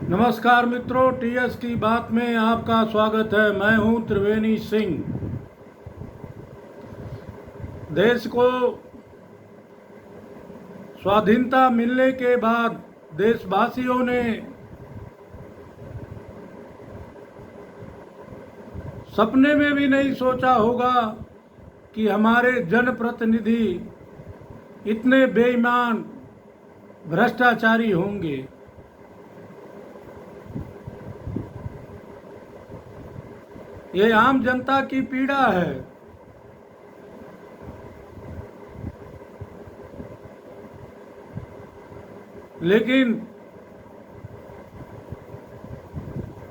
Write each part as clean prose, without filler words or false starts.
नमस्कार मित्रों, टीएस की बात में आपका स्वागत है। मैं हूं त्रिवेणी सिंह। देश को स्वाधीनता मिलने के बाद देशवासियों ने सपने में भी नहीं सोचा होगा कि हमारे जनप्रतिनिधि इतने बेईमान भ्रष्टाचारी होंगे। ये आम जनता की पीड़ा है। लेकिन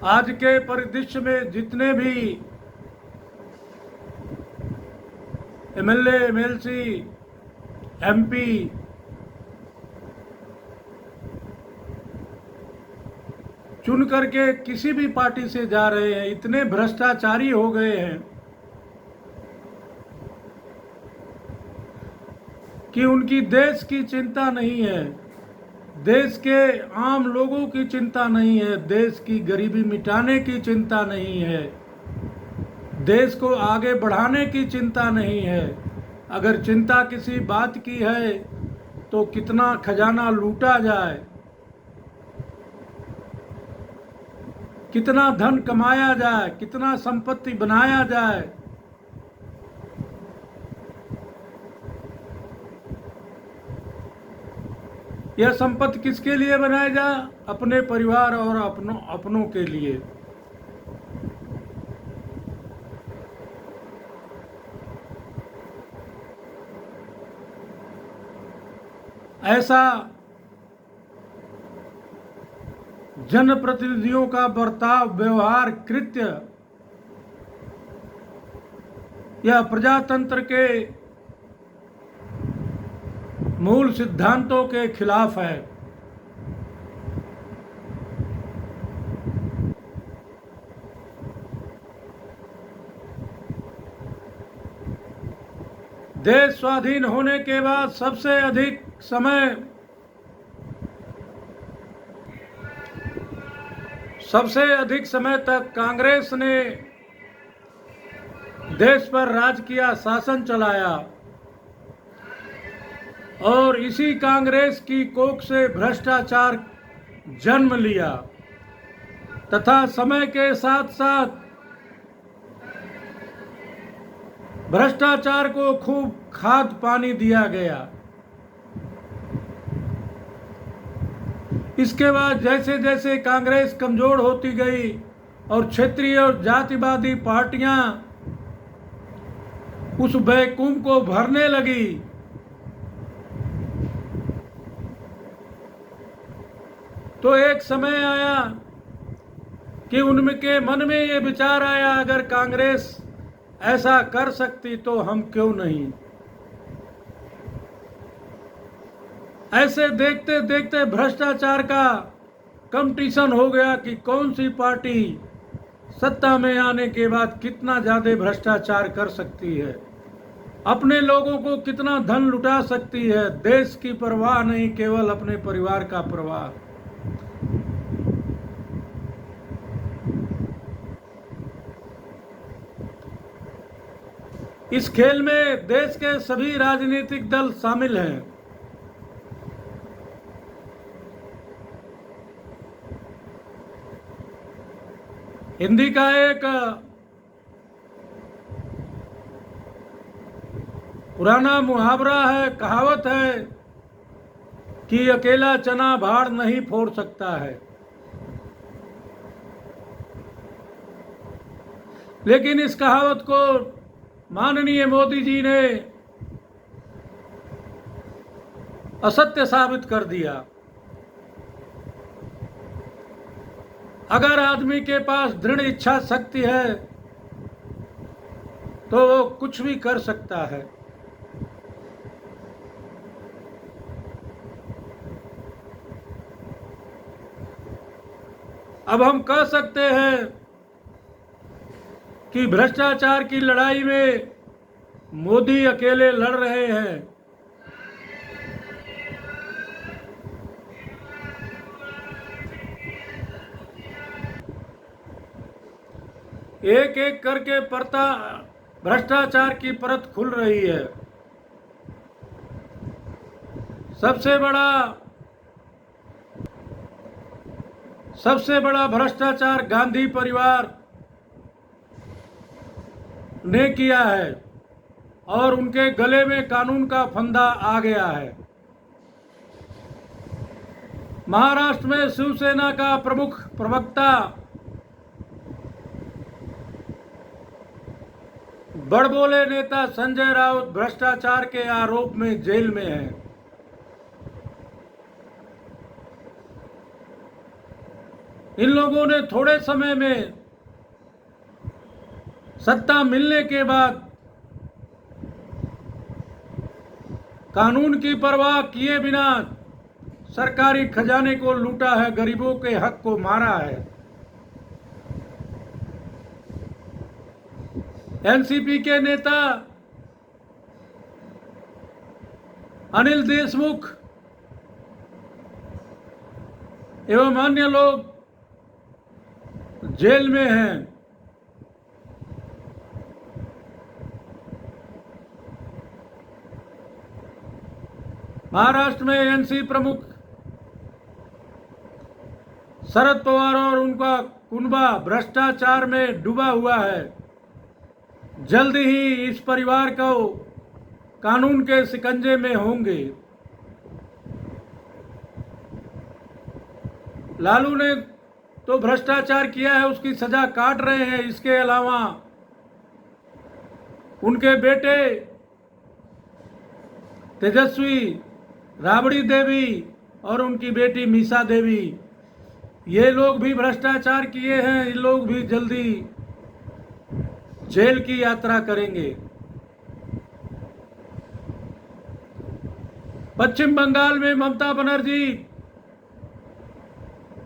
आज के परिदृश्य में जितने भी एमएलए, एमएलसी, एमपी चुन करके किसी भी पार्टी से जा रहे हैं, इतने भ्रष्टाचारी हो गए हैं कि उनकी देश की चिंता नहीं है, देश के आम लोगों की चिंता नहीं है, देश की गरीबी मिटाने की चिंता नहीं है, देश को आगे बढ़ाने की चिंता नहीं है। अगर चिंता किसी बात की है तो कितना खजाना लूटा जाए, कितना धन कमाया जाए, कितना संपत्ति बनाया जाए। यह संपत्ति किसके लिए बनाया जाए? अपने परिवार और अपनों के लिए। ऐसा जनप्रतिनिधियों का बर्ताव, व्यवहार, कृत्य यह प्रजातंत्र के मूल सिद्धांतों के खिलाफ है। देश स्वाधीन होने के बाद सबसे अधिक समय तक कांग्रेस ने देश पर राज किया, शासन चलाया और इसी कांग्रेस की कोख से भ्रष्टाचार जन्म लिया तथा समय के साथ साथ भ्रष्टाचार को खूब खाद पानी दिया गया। इसके बाद जैसे जैसे कांग्रेस कमजोर होती गई और क्षेत्रीय और जातिवादी पार्टियां उस वैक्यूम को भरने लगी, तो एक समय आया कि उनके मन में ये विचार आया, अगर कांग्रेस ऐसा कर सकती तो हम क्यों नहीं। ऐसे देखते देखते भ्रष्टाचार का कंपटीशन हो गया कि कौन सी पार्टी सत्ता में आने के बाद कितना ज्यादा भ्रष्टाचार कर सकती है, अपने लोगों को कितना धन लुटा सकती है। देश की परवाह नहीं, केवल अपने परिवार का परवाह। इस खेल में देश के सभी राजनीतिक दल शामिल हैं। हिंदी का एक पुराना मुहावरा है, कहावत है कि अकेला चना भाड़ नहीं फोड़ सकता है। लेकिन इस कहावत को माननीय मोदी जी ने असत्य साबित कर दिया। अगर आदमी के पास दृढ़ इच्छा शक्ति है तो वो कुछ भी कर सकता है। अब हम कह सकते हैं कि भ्रष्टाचार की लड़ाई में मोदी अकेले लड़ रहे हैं। एक एक करके परता भ्रष्टाचार की परत खुल रही है। सबसे बड़ा भ्रष्टाचार गांधी परिवार ने किया है और उनके गले में कानून का फंदा आ गया है। महाराष्ट्र में शिवसेना का प्रमुख प्रवक्ता बड़बोले नेता संजय राउत भ्रष्टाचार के आरोप में जेल में है। इन लोगों ने थोड़े समय में सत्ता मिलने के बाद कानून की परवाह किए बिना सरकारी खजाने को लूटा है, गरीबों के हक को मारा है। एनसीपी के नेता अनिल देशमुख एवं अन्य लोग जेल में हैं। महाराष्ट्र में एनसी प्रमुख शरद पवार और उनका कुनबा भ्रष्टाचार में डूबा हुआ है। जल्द ही इस परिवार को कानून के शिकंजे में होंगे। लालू ने तो भ्रष्टाचार किया है, उसकी सजा काट रहे हैं। इसके अलावा उनके बेटे तेजस्वी, राबड़ी देवी और उनकी बेटी मीसा देवी, ये लोग भी भ्रष्टाचार किए हैं। ये लोग भी जल्दी जेल की यात्रा करेंगे। पश्चिम बंगाल में ममता बनर्जी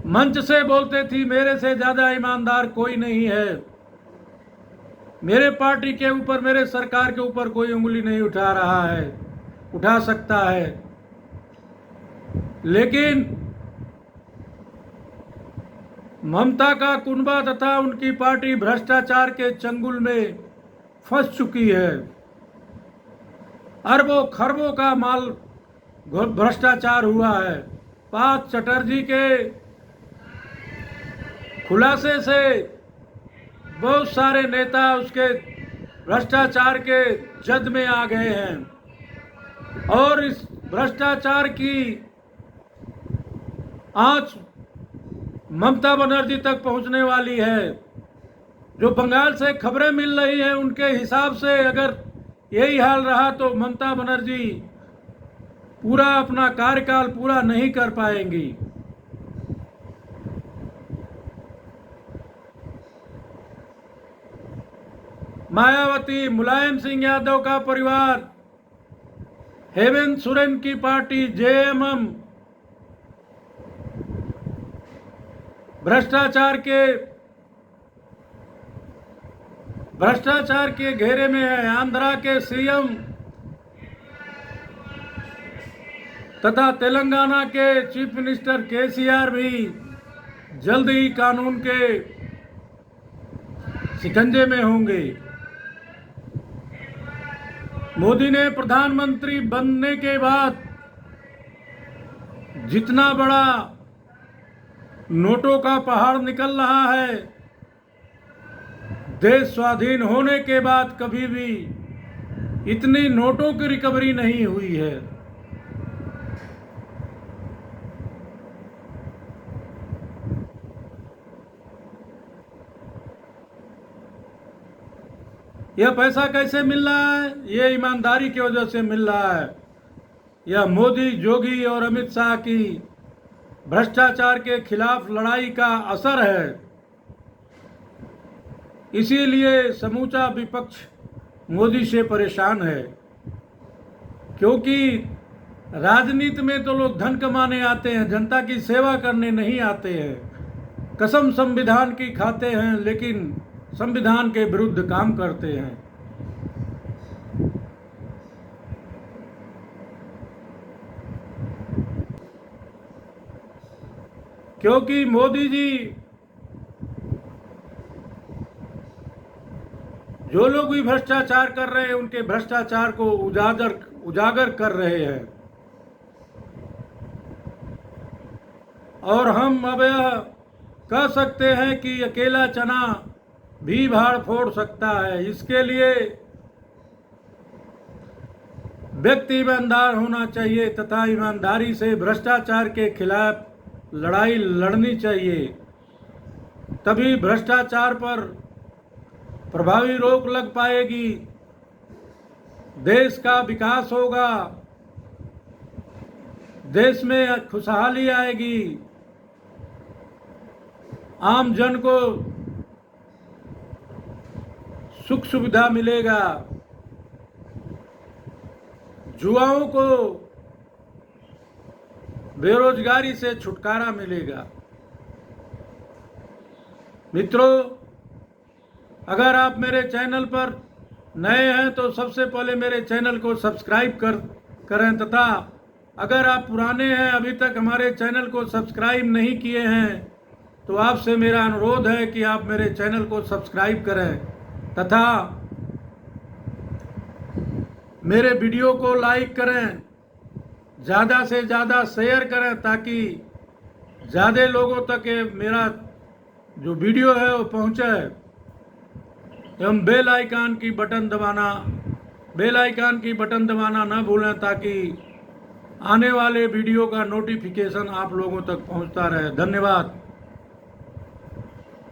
मंच से बोलते थी, मेरे से ज्यादा ईमानदार कोई नहीं है, मेरे पार्टी के ऊपर, मेरे सरकार के ऊपर कोई उंगली नहीं उठा रहा है, उठा सकता है। लेकिन ममता का कुनबा तथा उनकी पार्टी भ्रष्टाचार के चंगुल में फंस चुकी है। अरबों खरबों का माल भ्रष्टाचार हुआ है। पार्थ चटर्जी के खुलासे से बहुत सारे नेता उसके भ्रष्टाचार के जद में आ गए हैं और इस भ्रष्टाचार की आंच ममता बनर्जी तक पहुंचने वाली है। जो बंगाल से खबरें मिल रही हैं, उनके हिसाब से अगर यही हाल रहा तो ममता बनर्जी पूरा अपना कार्यकाल पूरा नहीं कर पाएंगी। मायावती, मुलायम सिंह यादव का परिवार, हेमंत सोरेन की पार्टी जेएमएम भ्रष्टाचार के घेरे में है। आंध्रा के सीएम तथा तेलंगाना के चीफ मिनिस्टर केसीआर भी जल्द ही कानून के शिकंजे में होंगे। मोदी ने प्रधानमंत्री बनने के बाद जितना बड़ा नोटों का पहाड़ निकल रहा है, देश स्वाधीन होने के बाद कभी भी इतनी नोटों की रिकवरी नहीं हुई है। यह पैसा कैसे मिल रहा है? यह ईमानदारी की वजह से मिल रहा है। यह मोदी, योगी और अमित शाह की भ्रष्टाचार के खिलाफ लड़ाई का असर है। इसीलिए समूचा विपक्ष मोदी से परेशान है, क्योंकि राजनीति में तो लोग धन कमाने आते हैं, जनता की सेवा करने नहीं आते हैं। कसम संविधान की खाते हैं, लेकिन संविधान के विरुद्ध काम करते हैं। क्योंकि मोदी जी जो लोग भी भ्रष्टाचार कर रहे हैं उनके भ्रष्टाचार को उजागर कर रहे हैं। और हम अब यह कह सकते हैं कि अकेला चना भी भाड़ फोड़ सकता है। इसके लिए व्यक्ति ईमानदार होना चाहिए तथा ईमानदारी से भ्रष्टाचार के खिलाफ लड़ाई लड़नी चाहिए। तभी भ्रष्टाचार पर प्रभावी रोक लग पाएगी, देश का विकास होगा, देश में खुशहाली आएगी, आम जन को सुख सुविधा मिलेगा, युवाओं को बेरोजगारी से छुटकारा मिलेगा। मित्रों, अगर आप मेरे चैनल पर नए हैं तो सबसे पहले मेरे चैनल को सब्सक्राइब करें तथा अगर आप पुराने हैं, अभी तक हमारे चैनल को सब्सक्राइब नहीं किए हैं, तो आपसे मेरा अनुरोध है कि आप मेरे चैनल को सब्सक्राइब करें तथा मेरे वीडियो को लाइक करें, ज़्यादा से ज़्यादा शेयर करें ताकि ज़्यादा लोगों तक मेरा जो वीडियो है वो पहुँचे। एवं बेल आइकन की बटन दबाना न भूलें ताकि आने वाले वीडियो का नोटिफिकेशन आप लोगों तक पहुंचता रहे। धन्यवाद।